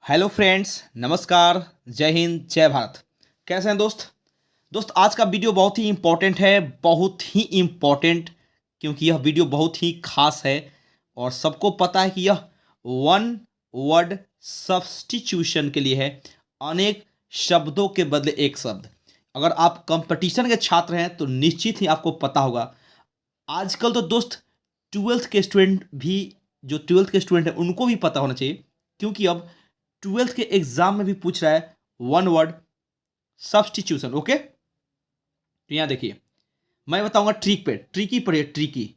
Hello friends, नमस्कार, जय हिंद, जय भारत। कैसे हैं दोस्त आज का वीडियो बहुत ही इम्पोर्टेंट है, बहुत ही इम्पोर्टेंट, क्योंकि यह वीडियो बहुत ही खास है और सबको पता है कि यह वन वर्ड सब्स्टिट्यूशन के लिए है। अनेक शब्दों के बदले एक शब्द। अगर आप कंपटीशन के छात्र हैं तो निश्चित ही आपको पता होगा। आजकल तो ट्वेल्थ के स्टूडेंट भी, जो ट्वेल्थ के स्टूडेंट हैं उनको भी पता होना चाहिए, क्योंकि अब ट्वेल्थ के एग्जाम में भी पूछ रहा है वन वर्ड सब्स्टिट्यूशन। ओके, तो यहां देखिए, मैं बताऊंगा ट्रिकी पढ़िए, ट्रिकी।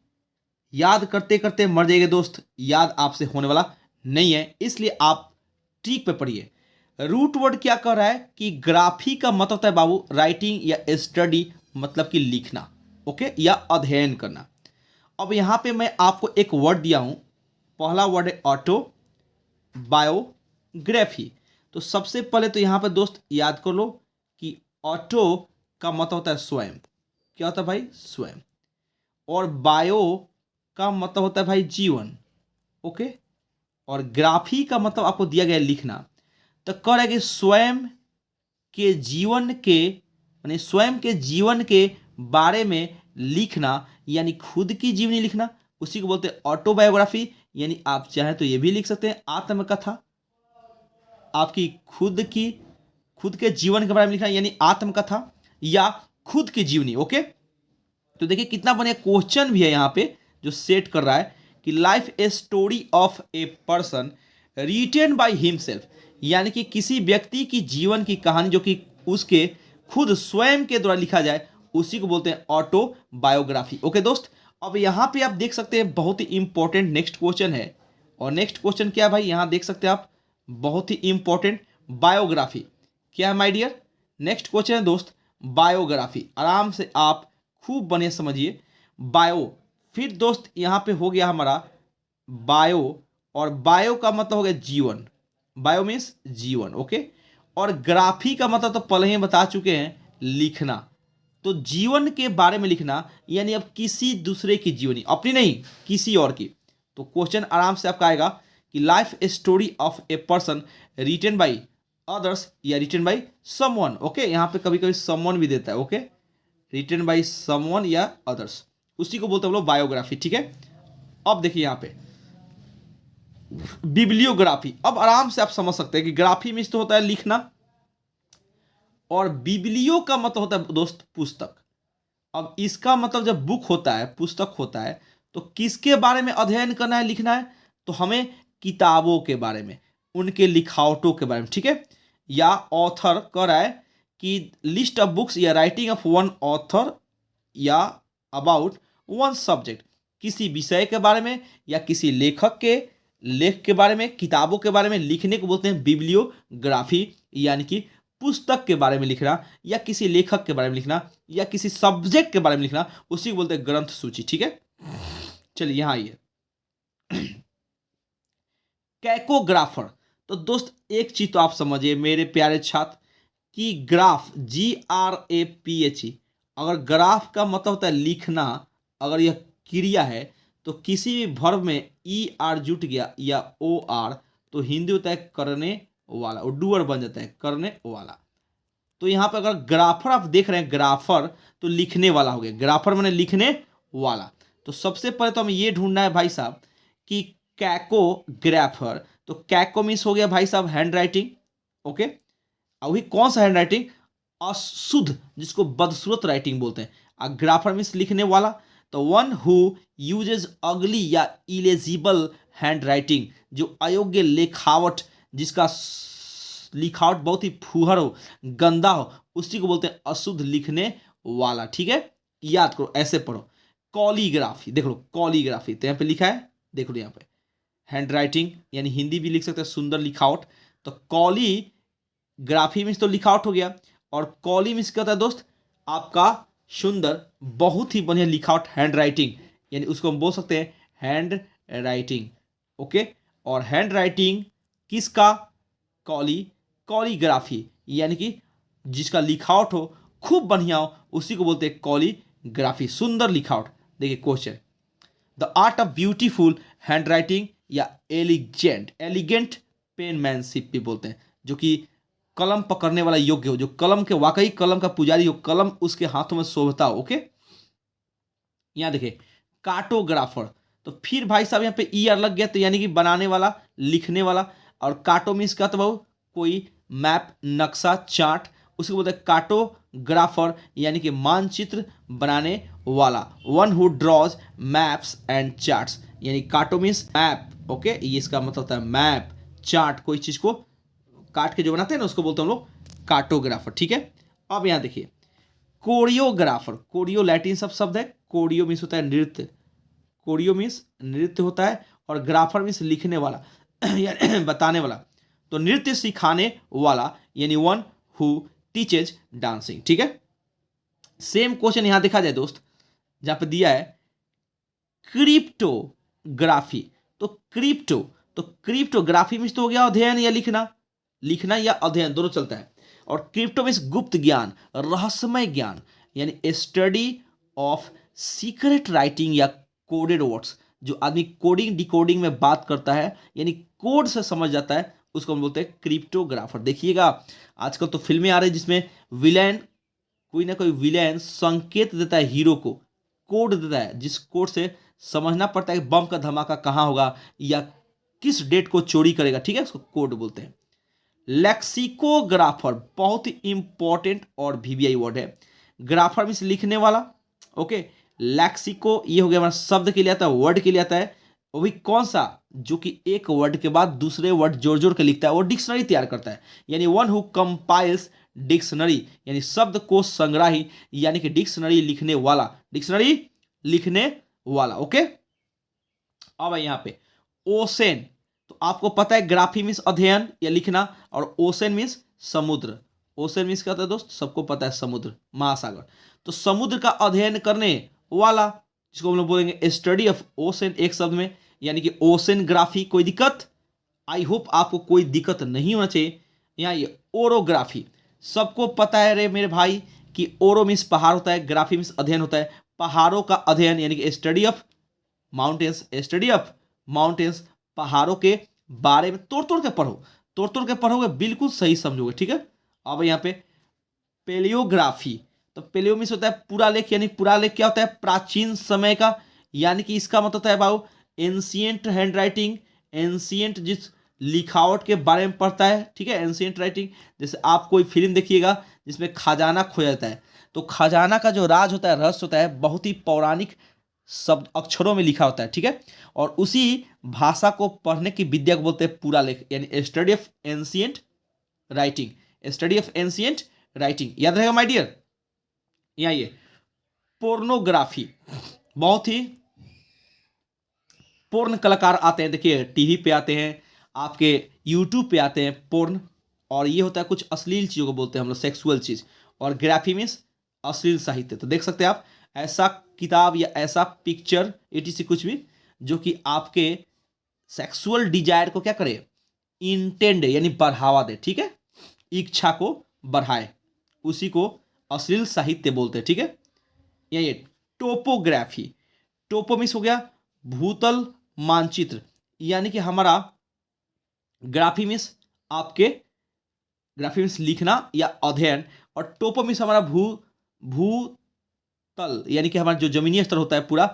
याद करते करते मर जाइएगा दोस्त, याद आपसे होने वाला नहीं है, इसलिए आप ट्रिक पे पढ़िए। रूट वर्ड क्या कर रहा है कि ग्राफी का मतलब होता है बाबू राइटिंग या स्टडी, मतलब कि लिखना, ओके, या अध्ययन करना। अब यहां पे मैं आपको एक वर्ड दिया हूं। पहला वर्ड है ऑटो बायोग्राफी। तो सबसे पहले तो यहां पर दोस्त याद कर लो कि ऑटो का मतलब होता है स्वयं। क्या होता है भाई? स्वयं। और बायो का मतलब होता है भाई जीवन। ओके, और ग्राफी का मतलब आपको दिया गया है लिखना। तो कह रहा है कि स्वयं के जीवन के बारे में लिखना, यानी खुद की जीवनी लिखना, उसी को बोलते हैं ऑटोबायोग्राफी। यानी आप चाहें तो ये भी लिख सकते हैं आत्मकथा, आपकी खुद के जीवन के बारे में लिखना यानी आत्मकथा, या खुद की जीवनी। ओके, तो देखिए कितना बढ़िया क्वेश्चन भी है यहाँ पे जो सेट कर रहा है कि life a story of a person written by himself, यानी कि किसी व्यक्ति की जीवन की कहानी जो कि उसके खुद स्वयं के द्वारा लिखा जाए, उसी को बोलते हैं ऑटोबायोग्राफी। ओके दोस्त, अब यहाँ पे आप देख सकते हैं बहुत ही इंपॉर्टेंट नेक्स्ट क्वेश्चन है। और नेक्स्ट क्वेश्चन क्या है भाई? यहाँ देख सकते हैं आप, बहुत ही इंपॉर्टेंट, बायोग्राफी। क्या है माय डियर? नेक्स्ट क्वेश्चन है दोस्त बायोग्राफी। आराम से आप खूब बने समझिए। बायो, फिर दोस्त यहाँ पे हो गया हमारा बायो, और बायो का मतलब हो गया जीवन। बायो मीन्स जीवन। ओके, और ग्राफी का मतलब तो पहले ही बता चुके हैं, लिखना। तो जीवन के बारे में लिखना यानी अब किसी दूसरे की जीवनी, अपनी नहीं, किसी और की। तो क्वेश्चन आराम से आपका आएगा कि life story of a person written by others या रिटन बाई समवन। ओके, यहाँ पे कभी कभी समवन भी देता है। ओके, रिटन बाई समवन या अदर्स, उसी को बोलते हैं हम लोग बायोग्राफी। ठीक है, अब देखिए यहाँ पे बिब्लियोग्राफी। अब आराम से आप समझ सकते हैं कि ग्राफी मीन्स तो होता है लिखना, और बिब्लियो का मतलब होता है दोस्त पुस्तक। अब इसका मतलब जब बुक होता है, पुस्तक होता है, तो किसके बारे में अध्ययन करना है, लिखना है? तो हमें किताबों के बारे में, उनके लिखावटों के बारे में। ठीक है, या ऑथर कह रहा है कि लिस्ट ऑफ बुक्स या राइटिंग ऑफ वन ऑथर या अबाउट वन सब्जेक्ट, किसी विषय के बारे में या किसी लेखक के लेख के बारे में, किताबों के बारे में लिखने को बोलते हैं बिब्लियोग्राफी, यानी कि पुस्तक के बारे में लिखना, या किसी लेखक के बारे में लिखना, या किसी सब्जेक्ट के बारे में लिखना, उसी को बोलते हैं ग्रंथ सूची। ठीक है, चलिए यहां आइए। कैकोग्राफर। तो दोस्त एक चीज तो आप समझिए मेरे प्यारे छात्र कि ग्राफ, GRAPHE, अगर ग्राफ का मतलब होता है लिखना, अगर यह क्रिया है तो किसी भी वर्ब में ER जुट गया या OR, तो हिंदी होता है करने वाला, और डूअर बन जाता है करने वाला। तो यहाँ पर अगर ग्राफर आप देख रहे हैं, ग्राफर तो लिखने वाला हो गया, ग्राफर माने लिखने वाला। तो सबसे पहले तो हमें ये ढूंढना है भाई साहब कि कैकोग्राफर, तो कैको मीन्स हो गया भाई साहब हैंड राइटिंग। ओके, अभी कौन सा हैंड राइटिंग? अशुद्ध, जिसको बदसूरत राइटिंग बोलते हैं। ग्राफर मीन्स लिखने वाला, तो वन हु यूजेज अगली या इलेजिबल हैंड राइटिंग, जो अयोग्य लेखावट, जिसका लिखावट बहुत ही फूहर हो, गंदा हो, उसी को बोलते हैं अशुद्ध लिखने वाला। ठीक है, याद करो, ऐसे पढ़ो। कॉलीग्राफी, देख लो कॉलीग्राफी, तो यहाँ पे लिखा है, देख लो यहाँ पे हैंड राइटिंग, यानी हिंदी भी लिख सकते हैं सुंदर लिखावट। तो कॉलीग्राफी मीन्स तो लिखावट हो गया, और कॉली मीन्स क्या होता है दोस्त? आपका सुंदर, बहुत ही बढ़िया लिखावट, हैंड राइटिंग, यानी उसको हम बोल सकते हैं हैंड राइटिंग। ओके, और हैंड राइटिंग किसका? कॉलीग्राफी, यानी कि जिसका लिखावट हो खूब बढ़िया हो, उसी को बोलते हैं कॉलीग्राफी, सुंदर लिखावट। देखिए question, the art of beautiful hand writing या एलिगेंट पेनमैनशिप भी बोलते हैं, जो कि कलम पकड़ने वाला योग्य हो, जो कलम के वाकई कलम का पुजारी हो, कलम उसके हाथों में शोभता हो। ओके, यहाँ देखिए कार्टोग्राफर। तो फिर भाई साहब यहाँ पे ईयर लग गया, तो यानी कि बनाने वाला, लिखने वाला। और काटो मीन्स का तो बहु कोई मैप, नक्शा, चार्ट, उसको बोलते हैं कार्टोग्राफर, यानी कि मानचित्र बनाने वाला। One who draws maps and charts, यानी कार्टो मीन्स मैप। ओके, ये इसका मतलब होता है मैप, चार्ट, कोई चीज को काट के जो बनाते हैं ना उसको बोलते हैं हम लोग कार्टोग्राफर। ठीक है, अब यहाँ देखिए कोरियोग्राफर। कोरियो लैटिन सब शब्द है, कोरियो मीन्स होता है नृत्य, कोरियो मीन्स नृत्य होता है, और ग्राफर मीन्स लिखने वाला यानी बताने वाला। तो नृत्य सिखाने वाला यानी वन हु टीचेज डांसिंग। ठीक है, सेम क्वेश्चन यहां देखा जाए दोस्त, जहां पे दिया है क्रिप्टोग्राफी। तो क्रिप्टोग्राफी मीन्स तो हो गया अध्ययन या लिखना, लिखना या अध्ययन दोनों चलता है। और क्रिप्टो मीन्स गुप्त ज्ञान, रहस्यमय ज्ञान, यानी स्टडी ऑफ सीक्रेट राइटिंग या कोडेड वर्ड्स। जो आदमी कोडिंग डिकोडिंग में बात करता है, यानी कोड से समझ जाता है, उसको हम बोलते हैं क्रिप्टोग्राफर। देखिएगा आजकल तो फिल्में आ रही है जिसमें विलेन, कोई ना कोई विलेन संकेत देता है हीरो को, कोड देता है, जिस कोड से समझना पड़ता है कि बम का धमाका कहाँ होगा या किस डेट को चोरी करेगा। ठीक है, उसको कोड बोलते हैं। लेक्सिकोग्राफर बहुत ही इंपॉर्टेंट और वीवीआई वर्ड है। ग्राफर मीन्स लिखने वाला। ओके, लेक्सिको ये हो गया हमारा शब्द के लिए आता है, वर्ड के लिए आता है। वो भी कौन सा, जो कि एक वर्ड के बाद दूसरे वर्ड जोड़ जोड़ के लिखता है, वो डिक्शनरी तैयार करता है, यानी वन हु कंपाइल्स डिक्शनरी, यानी शब्द को संग्राही, यानी कि डिक्शनरी लिखने वाला, डिक्शनरी लिखने वाला। ओके, अब यहाँ पे ओशन। तो आपको पता है ग्राफी मीन्स अध्ययन या लिखना, और ओशन मीन्स समुद्र। ओशन मीन्स क्या होता है दोस्त, सबको पता है समुद्र, महासागर। तो समुद्र का अध्ययन करने वाला, जिसको हम लोग बोलेंगे स्टडी ऑफ ओशन एक शब्द में, यानी कि ओशन ग्राफी। कोई दिक्कत? आई होप आपको कोई दिक्कत नहीं होना चाहिए। यहाँ ये ओरोग्राफी, सबको पता है रे मेरे भाई कि ओरो मीन्स पहाड़ होता है, ग्राफी मीन्स अध्ययन होता है, पहाड़ों का अध्ययन, यानी कि study of mountains, study of mountains, पहाड़ों के बारे में तोड़ तोड़ के पढ़ो, तोड़ तोड़ के पढ़ोगे बिल्कुल सही समझोगे। ठीक है, अब यहाँ पे पेलियोग्राफी। तो पेलियो मीन्स होता है पूरा लेख, यानी पूरा लेख क्या होता है, प्राचीन समय का, यानी कि इसका मतलब होता है बाबू एंशियंट हैंड राइटिंग, एंशियंट जिस लिखावट के बारे में पढ़ता है। ठीक है, एंशियंट राइटिंग, जैसे आप कोई फिल्म देखिएगा जिसमें खजाना खो जाता है, तो खजाना का जो राज होता है, रहस्य होता है, बहुत ही पौराणिक शब्द अक्षरों में लिखा होता है। ठीक है, और उसी भाषा को पढ़ने की विद्या को बोलते हैं पूरा लेख, यानी study of ancient writing, study of ancient writing. याद रहेगा माय डियर। यहाँ ये पोर्नोग्राफी, बहुत ही पोर्न कलाकार आते हैं, देखिए टीवी पे आते हैं, आपके यूट्यूब पे आते हैं पोर्न, और ये होता है कुछ अश्लील चीज़ों को बोलते हैं हम लोग, सेक्सुअल चीज़। और ग्राफी मीन्स अश्लील साहित्य। तो देख सकते हैं आप ऐसा किताब या ऐसा पिक्चर etc कुछ भी जो कि आपके सेक्सुअल डिजायर को क्या करे, इंटेंड यानी बढ़ावा दे। ठीक है, इच्छा को बढ़ाए, उसी को अश्लील साहित्य बोलते हैं। ठीक है, ये टोपोग्राफी। टोपो मीन्स हो गया भूतल मानचित्र, यानी कि हमारा ग्राफी मीन्स आपके, ग्राफी मीन्स लिखना या अध्ययन, और टोपो मीन्स हमारा भूतल, यानी कि हमारा जो जमीनी स्तर होता है पूरा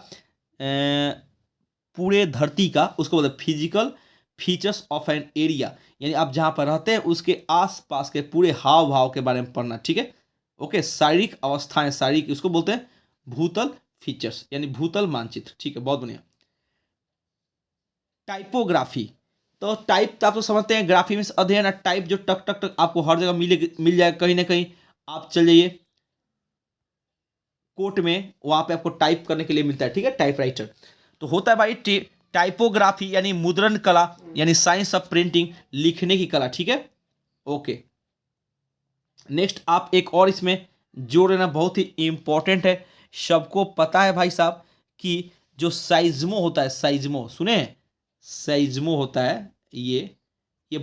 पूरे धरती का, उसको बोलते हैं physical features of an area, यानी आप जहां पर रहते हैं उसके आसपास के पूरे हाव भाव के बारे में पढ़ना। ठीक है, ओके, शारीरिक अवस्थाएं, शारीरिक, उसको बोलते हैं भूतल फीचर्स, यानी भूतल मानचित्र। ठीक है, बहुत बढ़िया। टाइपोग्राफी। तो टाइप तो आप तो समझते हैं, ग्राफी में अध्ययन, टाइप जो टक टक टक आपको हर जगह मिल जाएगा, कहीं ना कहीं आप चल जाइए कोर्ट में, वहां पे आपको टाइप करने के लिए मिलता है। ठीक है, टाइपराइटर। तो होता है भाई टाइपोग्राफी, यानी मुद्रण कला, यानी साइंस ऑफ प्रिंटिंग, लिखने की कला। ठीक है, ओके। नेक्स्ट आप एक और इसमें जोड़ लेना, बहुत ही इंपॉर्टेंट है, सबको पता है भाई साहब कि जो साइज्मो होता है, साइज्मो सुने, साइज्मो होता है, ये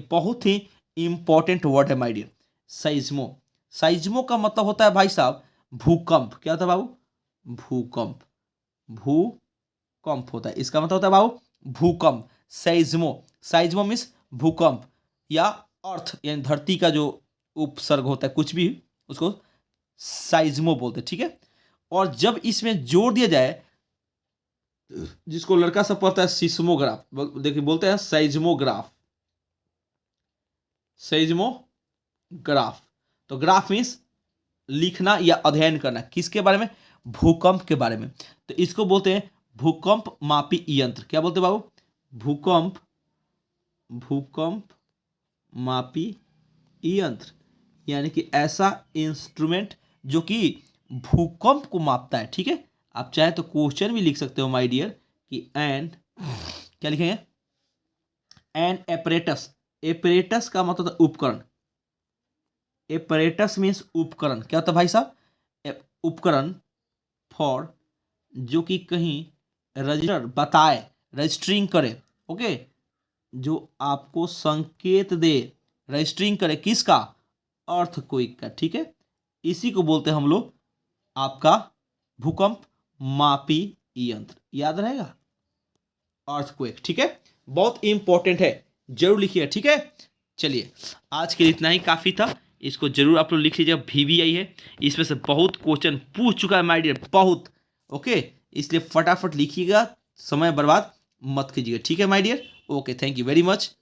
बहुत ही इंपॉर्टेंट वर्ड है माय डियर। साइज्मो, साइज्मो का मतलब होता है भाई साहब भूकंप। क्या होता है बाबू, भूकंप, भूकंप होता है, इसका मतलब होता है बाबू भूकंप। साइज्मो, साइज्मो मीन्स भूकंप। या अर्थ यानी धरती का जो उपसर्ग होता है कुछ भी, उसको साइज्मो बोलते हैं, ठीक है। और जब इसमें जोड़ दिया जाए, जिसको लड़का सब पढ़ता है सिस्मोग्राफ, देखिए बोलते हैं साइज्मोग्राफ, साइज्मोग्राफ। तो ग्राफ मीन्स लिखना या अध्ययन करना, किसके बारे में? भूकंप के बारे में। तो इसको बोलते हैं भूकंप मापी यंत्र। क्या बोलते हैं बाबू? भूकंप मापी यंत्र, यानी कि ऐसा इंस्ट्रूमेंट जो कि भूकंप को मापता है, ठीक है। आप चाहे तो क्वेश्चन भी लिख सकते हो माय डियर कि एन, क्या लिखेंगे? N apparatus. एपरेटस का मतलब है उपकरण। एपरेटस मीन्स उपकरण। क्या होता है भाई साहब? उपकरण फॉर, जो कि कहीं रजिस्टर बताए, रजिस्टरिंग करे, ओके, जो आपको संकेत दे, रजिस्टरिंग करे, किसका? अर्थक्वेक का, ठीक है। इसी को बोलते हैं हम लोग आपका भूकंप मापी यंत्र। याद रहेगा? अर्थक्वेक, ठीक है, बहुत इंपॉर्टेंट है, जरूर लिखिए, ठीक है। चलिए, आज के लिए इतना ही काफ़ी था। इसको जरूर आप लोग लिख लीजिएगा, VVI है, इसमें से बहुत क्वेश्चन पूछ चुका है माय डियर, बहुत, ओके। इसलिए फटाफट लिखिएगा, समय बर्बाद मत कीजिएगा, ठीक है my dear. Okay, thank you very much.